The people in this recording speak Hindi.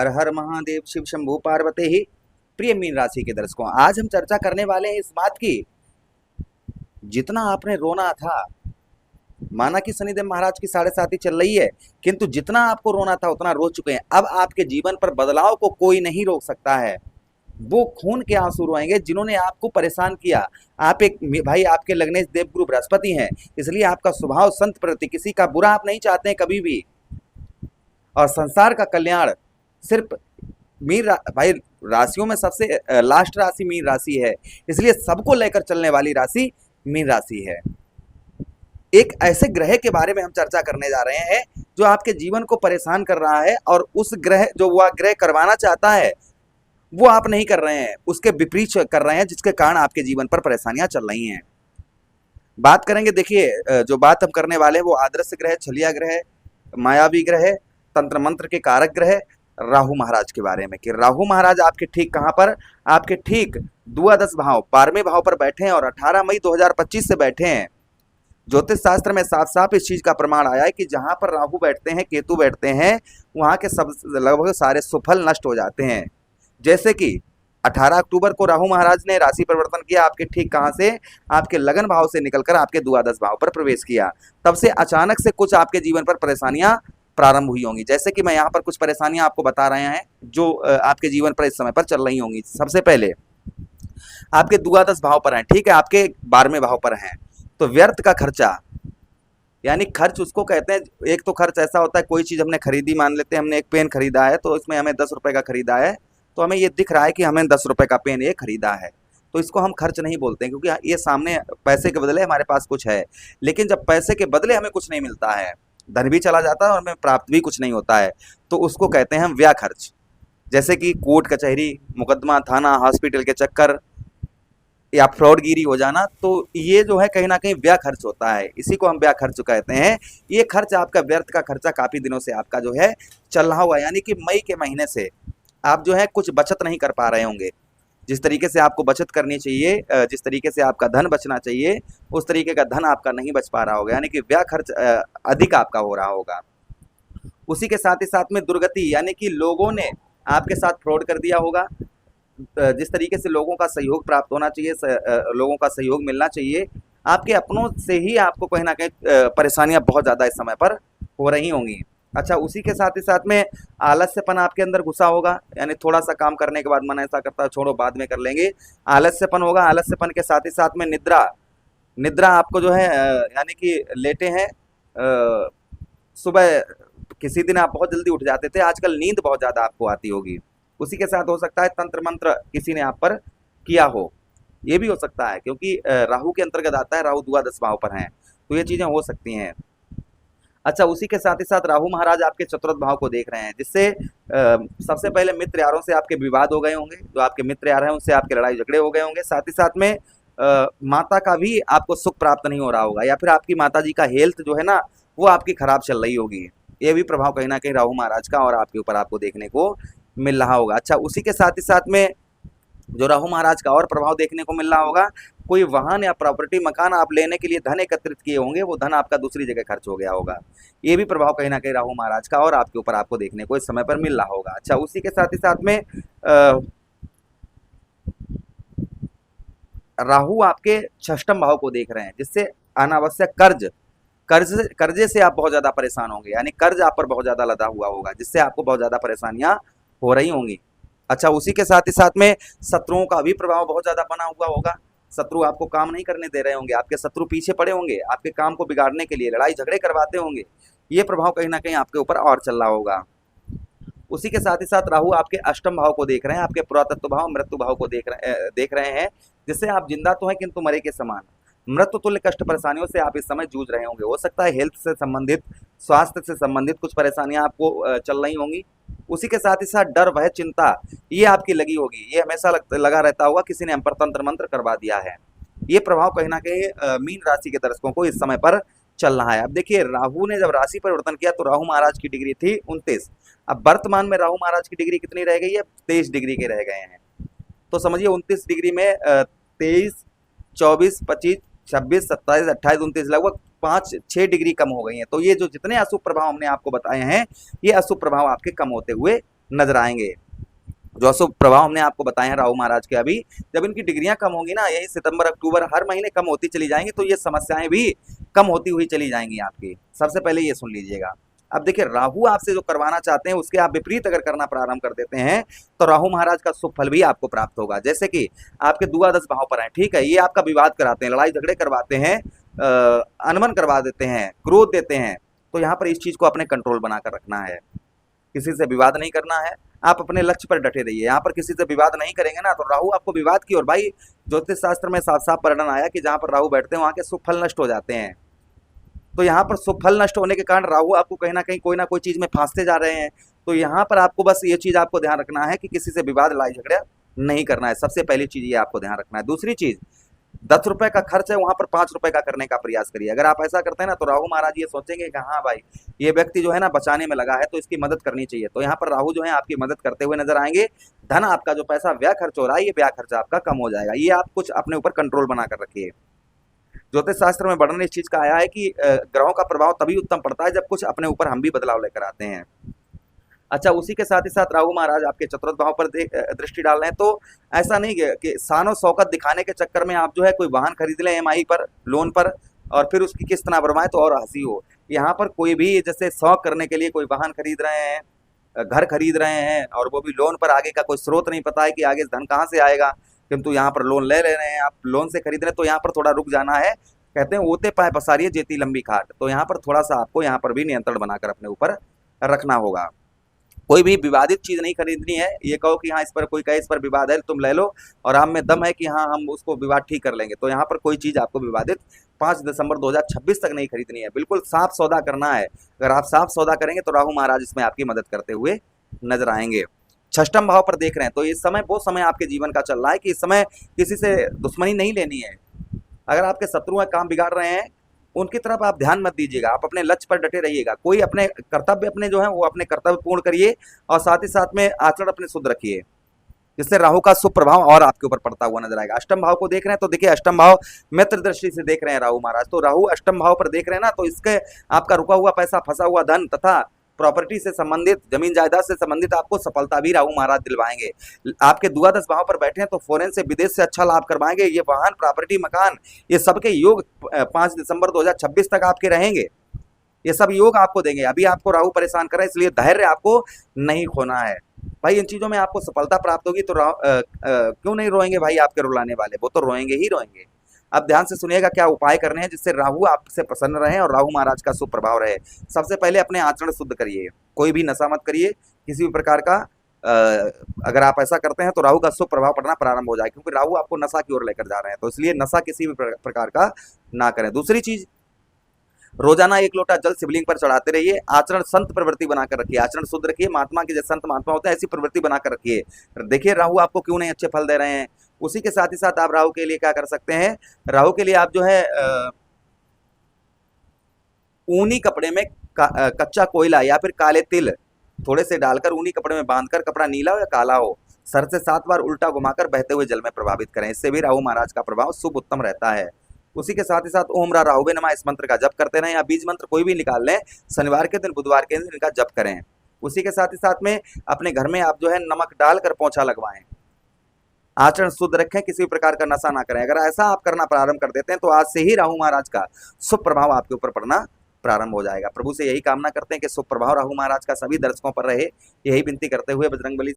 हर हर महादेव शिव शंभू पार्वती ही। प्रिय मीन राशि के दर्शकों, आज हम चर्चा करने वाले हैं इस बात की, जितना आपने रोना था, माना कि शनिदेव महाराज की 7.5 चल रही है, किंतु जितना आपको रोना था उतना रो चुके हैं। अब आपके जीवन पर बदलाव को कोई नहीं रोक सकता है। वो खून के आंसू रोएंगे जिन्होंने आपको परेशान किया। आप एक भाई, आपके लग्नेश देवगुरु बृहस्पति हैं, इसलिए आपका स्वभाव संत प्रति, किसी का बुरा आप नहीं चाहते हैं कभी भी। और संसार का कल्याण सिर्फ भाई, राशियों में सबसे लास्ट राशि मीन राशि है, इसलिए सबको लेकर चलने वाली राशि मीन राशि है। एक ऐसे ग्रह के बारे में हम चर्चा करने जा रहे हैं जो आपके जीवन को परेशान कर रहा है, और उस ग्रह जो वह ग्रह करवाना चाहता है वो आप नहीं कर रहे हैं, उसके विपरीत कर रहे हैं, जिसके कारण आपके जीवन पर परेशानियां चल रही हैं। बात करेंगे, देखिए जो बात हम करने वाले हैं वो आदर्श ग्रह, छलिया ग्रह, मायावी ग्रह, तंत्र मंत्र के कारक ग्रह राहु महाराज के बारे में, कि राहु महाराज आपके ठीक कहां पर, आपके ठीक द्वादश भाव 12वें भाव पर बैठे हैं और 18 मई 2025 से बैठे हैं। ज्योतिष शास्त्र में साफ साफ इस चीज का प्रमाण आया है कि जहां पर राहु बैठते हैं, केतु बैठते हैं, वहां के सब लगभग सारे सुफल नष्ट हो जाते हैं। जैसे कि 18 अक्टूबर को राहु महाराज ने राशि परिवर्तन किया, आपके ठीक कहां से, आपके लगन भाव से निकलकर आपके द्वादश भाव पर प्रवेश किया। तब से अचानक से कुछ आपके जीवन पर परेशानियां प्रारंभ हुई होंगी, जैसे कि मैं यहाँ पर कुछ परेशानियां आपको बता रहे हैं जो आपके जीवन पर इस समय पर चल रही होंगी। सबसे पहले आपके द्वादश भाव पर हैं, ठीक है, आपके 12वें भाव पर हैं, तो व्यर्थ का खर्चा, यानी खर्च उसको कहते हैं। एक तो खर्च ऐसा होता है, कोई चीज हमने खरीदी, मान लेते हैं हमने एक पेन खरीदा है, तो इसमें हमें 10 रुपए का खरीदा है, तो हमें ये दिख रहा है कि हमें 10 रुपए का पेन ये खरीदा है, तो इसको हम खर्च नहीं बोलते हैं, क्योंकि ये सामने पैसे के बदले हमारे पास कुछ है। लेकिन जब पैसे के बदले हमें कुछ नहीं मिलता है, धन भी चला जाता है और हमें प्राप्त भी कुछ नहीं होता है, तो उसको कहते हैं हम व्यय खर्च। जैसे कि कोर्ट कचहरी, मुकदमा, थाना, हॉस्पिटल के चक्कर या फ्रॉडगिरी हो जाना, तो ये जो है कहीं ना कहीं व्यय खर्च होता है, इसी को हम व्यय खर्च कहते हैं। ये खर्च आपका व्यर्थ का खर्चा काफी दिनों से आपका जो है चल रहा हुआ है, यानी कि मई के महीने से आप जो है कुछ बचत नहीं कर पा रहे होंगे। जिस तरीके से आपको बचत करनी चाहिए, जिस तरीके से आपका धन बचना चाहिए, उस तरीके का धन आपका नहीं बच पा रहा होगा, यानी कि व्यय खर्च अधिक आपका हो रहा होगा। उसी के साथ ही साथ में दुर्गति, यानी कि लोगों ने आपके साथ फ्रॉड कर दिया होगा। जिस तरीके से लोगों का सहयोग प्राप्त होना चाहिए, लोगों का सहयोग मिलना चाहिए, आपके अपनों से ही आपको कहीं ना कहीं परेशानियां बहुत ज़्यादा इस समय पर हो रही होंगी। अच्छा, उसी के साथ ही साथ में आलस्यपन आपके अंदर घुसा होगा, यानी थोड़ा सा काम करने के बाद मन ऐसा करता है छोड़ो बाद में कर लेंगे, आलस्यपन होगा। आलस्यपन के साथ ही साथ में निद्रा आपको जो है यानी कि लेटे हैं सुबह, किसी दिन आप बहुत जल्दी उठ जाते थे, आजकल नींद बहुत ज़्यादा आपको आती होगी। उसी के साथ हो सकता है तंत्र मंत्र किसी ने आप पर किया हो, ये भी हो सकता है, क्योंकि राहु के अंतर्गत आता है, राहु द्वादश भाव पर हैं, तो ये चीज़ें हो सकती हैं। अच्छा, उसी के साथ ही साथ राहु महाराज आपके चतुर्थ भाव को देख रहे हैं, जिससे सबसे पहले मित्र यारों से आपके विवाद हो गए होंगे, जो आपके मित्र यार हैं उनसे आपके लड़ाई झगड़े हो गए होंगे। साथ ही साथ में माता का भी आपको सुख प्राप्त नहीं हो रहा होगा, या फिर आपकी माता जी का हेल्थ जो है ना वो आपकी खराब चल रही होगी। ये भी प्रभाव कहीं ना कहीं राहु महाराज का और आपके ऊपर आपको देखने को मिल रहा होगा। अच्छा, उसी के साथ ही साथ में जो राहु महाराज का और प्रभाव देखने को मिल रहा होगा, कोई वाहन या प्रॉपर्टी, मकान आप लेने के लिए धन एकत्रित किए होंगे, वो धन आपका दूसरी जगह खर्च हो गया होगा। ये भी प्रभाव कहीं ना कहीं राहु महाराज का और आपके ऊपर आपको देखने को इस समय पर मिल रहा होगा। अच्छा, उसी के साथ ही साथ में राहु आपके षष्ठम भाव को देख रहे हैं, जिससे अनावश्यक कर्जे से आप बहुत ज्यादा परेशान होंगे, यानी कर्ज आप पर बहुत ज्यादा लदा हुआ होगा, जिससे आपको बहुत ज्यादा परेशानियां हो रही होंगी। अच्छा, उसी के साथ ही साथ में शत्रुओं का भी प्रभाव बहुत ज्यादा बना हुआ होगा। शत्रु आपको काम नहीं करने दे रहे होंगे, आपके शत्रु पीछे पड़े होंगे, आपके काम को बिगाड़ने के लिए लड़ाई झगड़े करवाते होंगे। ये प्रभाव कहीं ना कहीं आपके ऊपर और चल रहा होगा। उसी के साथ ही साथ राहु आपके अष्टम भाव को देख रहे हैं, आपके पुरातत्व भाव, मृत्यु भाव को देख रहे हैं, जिससे आप जिंदा तो हैं किंतु मरे के समान, मृत्यु तुल्य कष्ट परेशानियों से आप इस समय जूझ रहे होंगे। हो सकता है हेल्थ से संबंधित, स्वास्थ्य से संबंधित कुछ परेशानियां आपको चल रही होंगी। उसी के साथ ही साथ डर, भय, चिंता ये आपकी लगी होगी, ये हमेशा लगा रहता होगा, किसी ने हम पर तंत्र मंत्र करवा दिया है। ये प्रभाव कहीं ना कहीं मीन राशि के दर्शकों को इस समय पर चल रहा है। अब देखिए, राहु ने जब राशि परिवर्तन किया तो राहु महाराज की डिग्री थी 29, अब वर्तमान में राहु महाराज की डिग्री कितनी रह गई है, 23 डिग्री के रह गए हैं। तो समझिए 29 डिग्री में 23, 24, 25, 26, 27, 28, 29 लगभग 5-6 डिग्री कम हो गई हैं। तो ये जो जितने अशुभ प्रभाव हमने आपको बताए हैं, ये अशुभ प्रभाव आपके कम होते हुए नजर आएंगे। जो अशुभ प्रभाव हमने आपको बताए हैं राहु महाराज के, अभी जब इनकी डिग्रियां कम होंगी ना, यही सितंबर अक्टूबर हर महीने कम होती चली जाएंगी, तो ये समस्याएं भी कम होती हुई चली जाएंगी आपकी। सबसे पहले ये सुन लीजिएगा। अब देखिए, राहु आपसे जो करवाना चाहते हैं उसके आप विपरीत अगर करना प्रारंभ कर देते हैं तो राहु महाराज का शुभ फल भी आपको प्राप्त होगा। जैसे कि आपके द्वादश भाव पर है, ठीक है, ये आपका विवाद कराते हैं, लड़ाई झगड़े करवाते हैं, अनबन करवा देते हैं, क्रोध देते हैं, तो यहाँ पर इस चीज को अपने कंट्रोल बनाकर रखना है। किसी से विवाद नहीं करना है, आप अपने लक्ष्य पर डटे रहिए। यहाँ पर किसी से विवाद नहीं करेंगे ना तो राहु आपको विवाद की, और भाई ज्योतिष शास्त्र में साफ साफ वर्णन आया कि जहां पर राहु बैठते हैं वहां के शुभ फल नष्ट हो जाते हैं। तो यहाँ पर शुभ फल नष्ट होने के कारण राहु आपको कहीं ना कोई चीज में फांसते जा रहे हैं। तो यहाँ पर आपको बस ये चीज आपको ध्यान रखना है कि किसी से विवाद लड़ाई झगड़ा नहीं करना है। सबसे पहली चीज ये आपको ध्यान रखना है। दूसरी चीज, 10 रुपए का खर्च है वहां पर 5 रुपए का करने का प्रयास करिए। अगर आप ऐसा करते हैं ना तो राहु महाराज ये सोचेंगे कि हाँ भाई, ये व्यक्ति जो है ना बचाने में लगा है तो इसकी मदद करनी चाहिए। तो यहाँ पर राहु जो है आपकी मदद करते हुए नजर आएंगे। धन आपका जो पैसा व्यय खर्च हो रहा है, ये व्यय खर्च आपका कम हो जाएगा। ये आप कुछ अपने ऊपर कंट्रोल बनाकर रखिए। ज्योतिष शास्त्र में वर्णन इस चीज का आया है कि ग्रहों का प्रभाव तभी उत्तम पड़ता है जब कुछ अपने ऊपर हम भी बदलाव लेकर आते हैं। अच्छा, उसी के साथ ही साथ राहु महाराज आपके चतुर्थ भाव पर दृष्टि डाल रहे हैं, तो ऐसा नहीं कि शानो शौकत दिखाने के चक्कर में आप जो है कोई वाहन खरीद लें EMI पर, लोन पर, और फिर उसकी किस्त ना भरवाएं तो और हंसी हो। यहाँ पर कोई भी जैसे शौक करने के लिए कोई वाहन खरीद रहे हैं, घर खरीद रहे हैं, और वो भी लोन पर, आगे का कोई स्रोत नहीं पता है कि आगे धन कहाँ से आएगा, किंतु यहाँ पर लोन ले रहे हैं, आप लोन से खरीद रहे हैं, तो यहाँ पर थोड़ा रुक जाना है। कहते हैं ओते पाए पसारिए जेती लंबी खाट। तो यहाँ पर थोड़ा सा आपको यहाँ पर भी नियंत्रण बनाकर अपने ऊपर रखना होगा। कोई भी विवादित चीज नहीं खरीदनी है। ये कहो कि हाँ इस पर कोई कहे इस पर विवाद है, तुम ले लो, और हम में दम है कि हाँ हम उसको विवाद ठीक कर लेंगे, तो यहाँ पर कोई चीज आपको विवादित 5 दिसंबर 2026 तक नहीं खरीदनी है। बिल्कुल साफ सौदा करना है। अगर आप साफ सौदा करेंगे तो राहु महाराज इसमें आपकी मदद करते हुए नजर आएंगे। षष्ठम भाव पर देख रहे हैं, तो इस समय वो समय आपके जीवन का चल रहा है कि इस समय किसी से दुश्मनी नहीं लेनी है। अगर आपके शत्रु हैं, काम बिगाड़ रहे हैं, उनकी तरफ आप ध्यान मत दीजिएगा, आप अपने लक्ष्य पर डटे रहिएगा। कोई अपने कर्तव्य अपने जो है वो अपने कर्तव्य पूर्ण करिए, और साथ ही साथ में आचरण अपने शुद्ध रखिए, जिससे राहु का शुभ प्रभाव और आपके ऊपर पड़ता हुआ नजर आएगा। अष्टम भाव को देख रहे हैं, तो देखिए अष्टम भाव मित्र दृष्टि से देख रहे हैं राहु महाराज, तो राहु अष्टम भाव पर देख रहे हैं ना, तो इसके आपका रुका हुआ पैसा, फंसा हुआ धन तथा प्रॉपर्टी से संबंधित, जमीन जायदाद से संबंधित आपको सफलता भी राहु महाराज दिलवाएंगे। आपके द्वादश भाव पर बैठे हैं तो फॉरेन से, विदेश से अच्छा लाभ करवाएंगे। ये वाहन, प्रॉपर्टी, मकान, ये सबके योग 5 दिसंबर 2026 तक आपके रहेंगे। ये सब योग आपको देंगे। अभी आपको राहु परेशान कर रहा है, इसलिए धैर्य आपको नहीं खोना है भाई। इन चीजों में आपको सफलता प्राप्त होगी तो क्यों नहीं रोएंगे भाई आपके रुलाने वाले, वो तो रोएंगे ही रोएंगे। अब ध्यान से सुनिएगा क्या उपाय करने हैं जिससे राहु आपसे प्रसन्न रहे और राहु महाराज का शुभ प्रभाव रहे। सबसे पहले अपने आचरण शुद्ध करिए, कोई भी नशा मत करिए किसी भी प्रकार का। अगर आप ऐसा करते हैं तो राहु का शुभ प्रभाव पड़ना प्रारंभ हो जाए, क्योंकि राहु आपको नशा की ओर लेकर जा रहे हैं, तो इसलिए नशा किसी भी प्रकार का ना करें। दूसरी चीज, रोजाना 1 लोटा जल शिवलिंग पर चढ़ाते रहिए। आचरण संत प्रवृत्ति बनाकर रखिए, आचरण शुद्ध रखिए, महात्मा के जैसे संत महात्मा होते हैं ऐसी प्रवृत्ति बनाकर रखिए। देखिए राहु आपको क्यों नहीं अच्छे फल दे रहे हैं। उसी के साथ ही साथ आप राहु के लिए क्या कर सकते हैं, राहु के लिए आप जो है ऊनी कपड़े में कच्चा कोयला या फिर काले तिल थोड़े से डालकर ऊनी कपड़े में बांधकर, कपड़ा नीला हो या काला हो, सर से 7 बार उल्टा घुमाकर बहते हुए जल में प्रभावित करें। इससे भी राहु महाराज का प्रभाव शुभ उत्तम रहता है। उसी के साथ ही साथ ओम रा राहुवे नमः इस मंत्र का जप करते रहें, या बीज मंत्र कोई भी निकाल लें, शनिवार के दिन, बुधवार के दिन इनका जप करें। उसी के साथ ही साथ में अपने घर में आप जो है नमक डालकर पोंछा लगवाएं। आचरण शुद्ध रखें, किसी प्रकार का नशा ना करें। अगर ऐसा आप करना प्रारंभ कर देते हैं तो आज से ही राहु महाराज का शुभ प्रभाव आपके ऊपर पड़ना प्रारंभ हो जाएगा। प्रभु से यही कामना करते हैं कि शुभ प्रभाव राहु महाराज का सभी दर्शकों पर रहे। यही विनती करते हुए बजरंगबली